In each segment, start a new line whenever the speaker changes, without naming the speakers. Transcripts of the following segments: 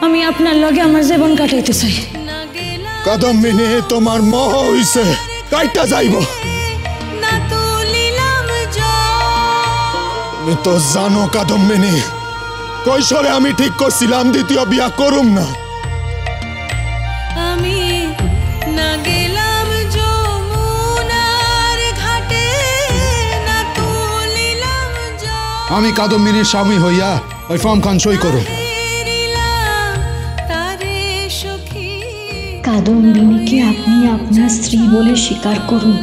আমি আপনার লগে আমার জীবন কাটাইতে চাই।
কাদম্বিনী তোমার মোহ হইছে, কাইটা যাইব। তুমি তো জানো কাদম্বিনী, কৈশোরে আমি ঠিক করছিলাম দ্বিতীয় বিয়া করুম না।
আমি কাদম্বিনীর স্বামী হইয়া ওই ফর্ম খান সই করো।
কাদম্বিনীকে আপনি আপনার স্ত্রী বলে স্বীকার করুন।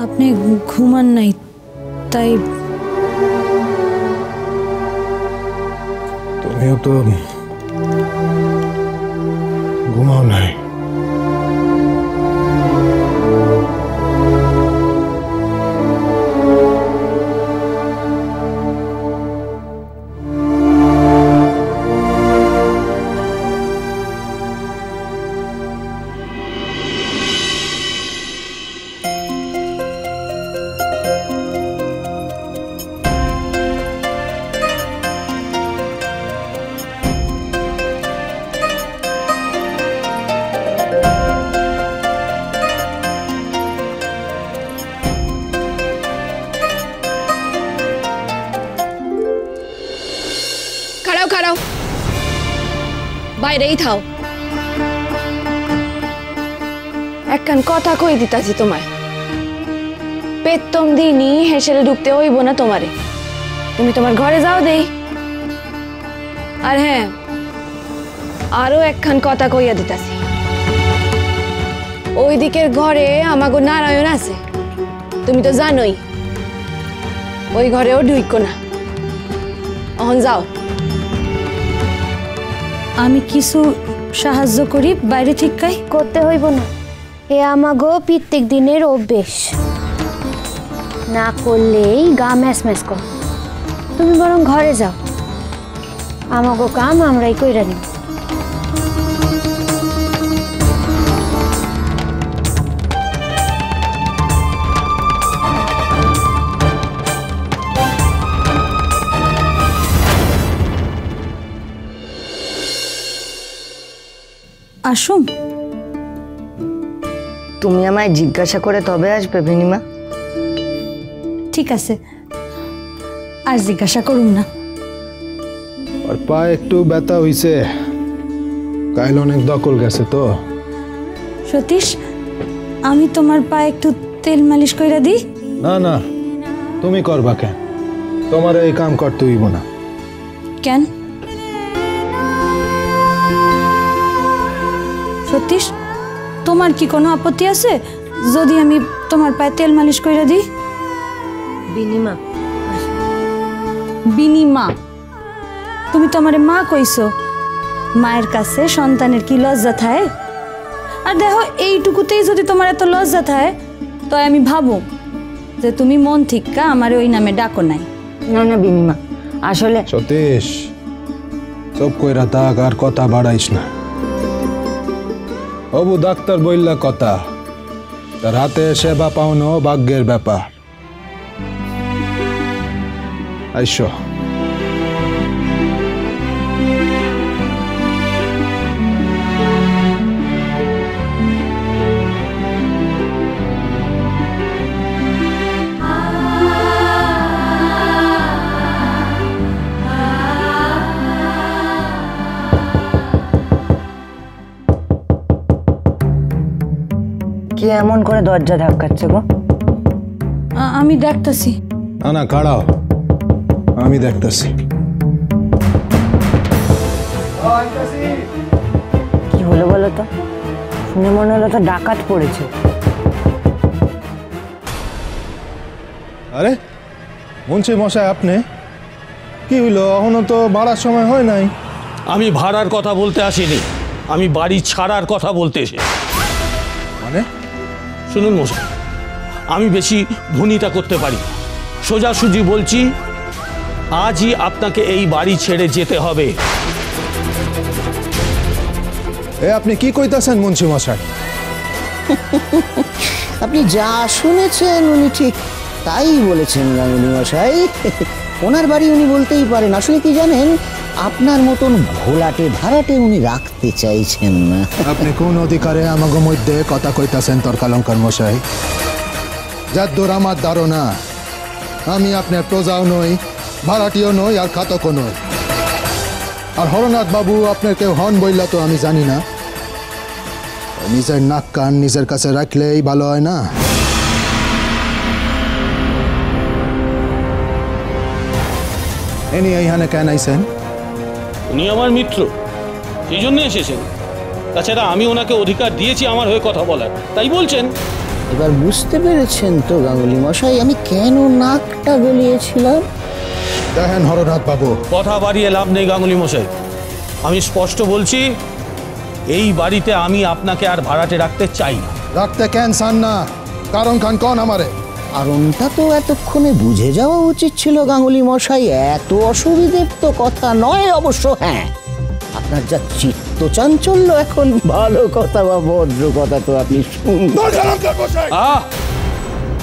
আপনি ঘুমান নাই, তাই
তুমিও তো ঘুমাও নাই।
খাড়াও খাড়াও বাইরেই থাও। একখান কথা কই দিতাছি তোমায়, পেতম দিনই হেসেলে ঢুকতে হইব না তোমারে। তুমি তোমার ঘরে যাও দেই। আর হ্যাঁ, আরো একখান কথা কইয়া দিতাছি, ওই দিকের ঘরে আমাগো নারায়ণ আছে, তুমি তো জানোই। ওই ঘরেও ঢুইকো না, অহন যাও।
আমি কিছু সাহায্য করি বাইরে ঠিকাই
করতে হইব না, এ আমাগো প্রত্যেক দিনের অভ্যেস। না করলেই গা ম্যাচ ম্যাচ কর। তুমি বরং ঘরে যাও, আমাগো কাম আমরাই কইরা নিব।
আসুন।
তুমি আমায় জিজ্ঞাসা করে তবে আসবে ভেনিমা?
ঠিক আছে, আর জিজ্ঞাসা করুন না।
আর পা একটু ব্যথা হইছে, কাইল অনেক দখল গেছে তো।
সতীশ, আমি তোমার পায়ে একটু তেল মালিশ কইরা দিই।
না না, তুমি করবা কেন? তোমার এই কাম করতে হইব না।
কেন সতীশ, তোমার কি কোনো আপত্তি আছে যদি আমি তোমার পায়ে তেল মালিশ কইরা দিই?
বিনিমা,
বিনিমা? তুমি তো আমারে মা কইছো। মায়ের কাছে সন্তানের কি লজ্জা থাকে? আর দেখো, এইটুকুতেই যদি তোমার এত লজ্জা থাকে, তো আমি ভাবো যে তুমি মন ঠিকা আমার ওই নামে ডাকো নাই।
না না বিনিমা, আসলে
সতীশ, চুপ কইরা থাক আর কথা বাড়াইস না। অবু ডাক্তার বললা কথা, তার হাতে সেবা পাওনো ভাগ্যের ব্যাপার। আইসো।
কি এমন করে দরজা ধাক্কাচ্ছে গো?
আমি দেখতাছি।
না না, কাড়াও, আমি দেখতেছি।
কি হলো বলো তো? শুনে মনে হলো তো ডাকাত পড়েছে।
আরে মুন্সি মশাই, আপনি কি হইলো? এখনো তো বাড়ার সময় হয় নাই।
আমি ভাড়ার কথা বলতে আসিনি, আমি বাড়ি ছাড়ার কথা বলতে এসে।
মানে?
শুনুন মশাই, আমি বেশি ভুনিতা করতে পারি। সোজাসুজি বলছি, আজই আপনাকে এই বাড়ি ছেড়ে যেতে হবে।
এ আপনি কি কইতাছেন মুন্সি মশাই?
আপনি যা শুনেছেন উনি ঠিক তাই বলেছেন গাঙ্গুলি মশাই। ওনার বাড়ি উনি বলতেই পারেন। আসলে কি জানেন, আপনার মতন ঘোলাটে ভাড়াটে উনি রাখতে চাইছেন না।
আপনি কোন অধিকারে আমাগো মধ্যে কথা কইতাছেন তর্কালঙ্কার মশাই? যার দূর আমার ধারণা, আমি আপনার প্রজাও নই, ভাড়াটিও নই, আর খাতকও নই। আর হরনাথ বাবু আপনার কেউ হন বইলা তো আমি জানি না। নিজের নাক কান নিজের কাছে রাখলেই ভালো হয় না? এনি এইখানে কেন আইছেন?
উনি আমার মিত্র, সেই জন্য এসেছেন। তাছাড়া আমি ওনাকে অধিকার দিয়েছি আমার হয়ে কথা বলার, তাই বলছেন।
এবার বুঝতে পেরেছেন তো গাঙ্গুলি মশাই আমি কেন নাকটা গলিয়েছিলাম?
দেখেন হরনাথ বাবু,
কথা বাড়িয়ে লাভ নেই গাঙ্গুলি মশাই। আমি স্পষ্ট বলছি, এই বাড়িতে আমি আপনাকে আর ভাড়াটে রাখতে চাই না।
রাখতে কেন চান না? কারণ খান কন আমারে।
কারণটা তো এতক্ষণে বুঝে যাওয়া উচিত ছিল গাঙ্গুলি মশাই। এত অসুবিধের তো কথা নয় অবশ্য। হ্যাঁ, আপনার যা চিত্ত চাঞ্চল্য এখন, ভালো কথা বা ভদ্র কথা তো আপনি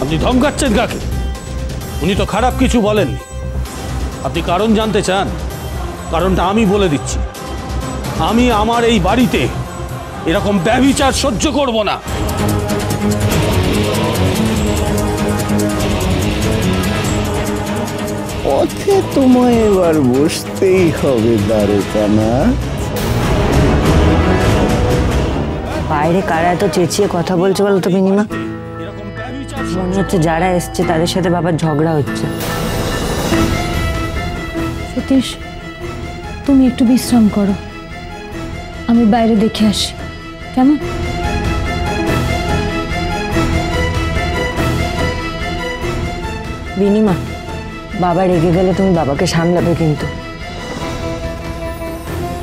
আপনি ধমকাচ্ছেন কাকে? উনি তো খারাপ কিছু বলেননি। আপনি কারণ জানতে চান? কারণটা আমি বলে দিচ্ছি। আমি আমার এই বাড়িতে এরকম ব্যভিচার সহ্য করব না।
পথে তোমায় এবার বসতেই হবে দ্বারকানাথ।
বাইরে কারা এত চেঁচিয়ে কথা বলছে বলো তো বিনিমা? মনে হচ্ছে যারা এসছে তাদের সাথে বাবার ঝগড়া হচ্ছে।
সতীশ, তুমি একটু বিশ্রাম করো, আমি বাইরে দেখে আসি, কেমন?
বিনিমা, বাবা রেগে গেলে তুমি বাবাকে সামলাবে কিন্তু।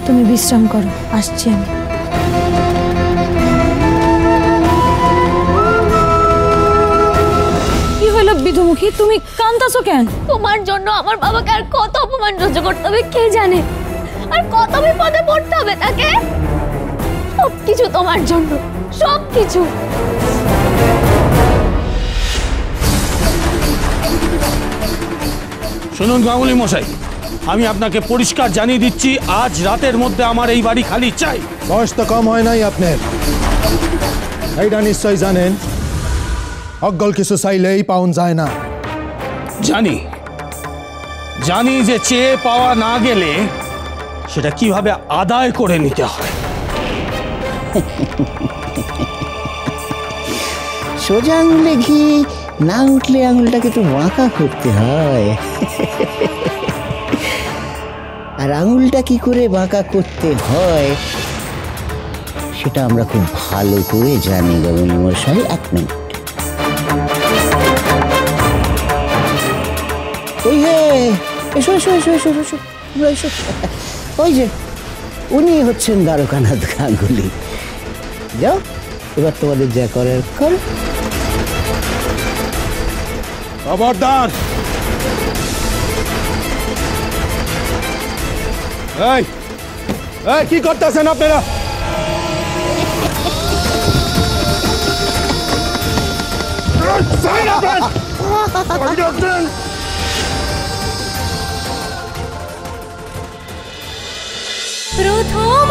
তুমি বিশ্রাম করো, আসছি আমি। কি হলো বিধুমুখী, তুমি কাঁদতাছো কেন?
তোমার জন্য আমার বাবাকে আর কত অপমান সহ্য করতে হবে কে জানে, আর কত বিপদে পড়তে হবে তাকে। সবকিছু তোমার জন্য, সবকিছু।
শুনুন গাঙ্গুলি মশাই, আমি আপনাকে পরিষ্কার জানিয়ে দিচ্ছি, আজ রাতের মধ্যে আমার এই বাড়ি খালি চাই।
বয়স তো কম হয় নাই আপনার, এইটা নিশ্চয় জানেন। অজ্ঞল কিছু চাইলেই পাউন যায় না।
জানি জানি যে চেয়ে পাওয়া না গেলে সেটা কিভাবে আদায় করে নিতে হয়।
সোজা আঙুলে ঘি না উঠলে আঙুলটাকে একটু বাঁকা করতে হয়। আর আঙুলটা কি করে বাঁকা করতে হয় সেটা আমরা খুব ভালো করে জানি গাঙ্গুলি মশাই। এক মিনিট, ওই হে, এসো এসো এসো এসো এসো এসো। ওই যে উনি হচ্ছেন দ্বারকানাথ গাঙ্গুলি। যাও, এবার তোমাদের যা করার করো।
খবরদার! এই এই কি করতেছেন আপনারা?
প্রথম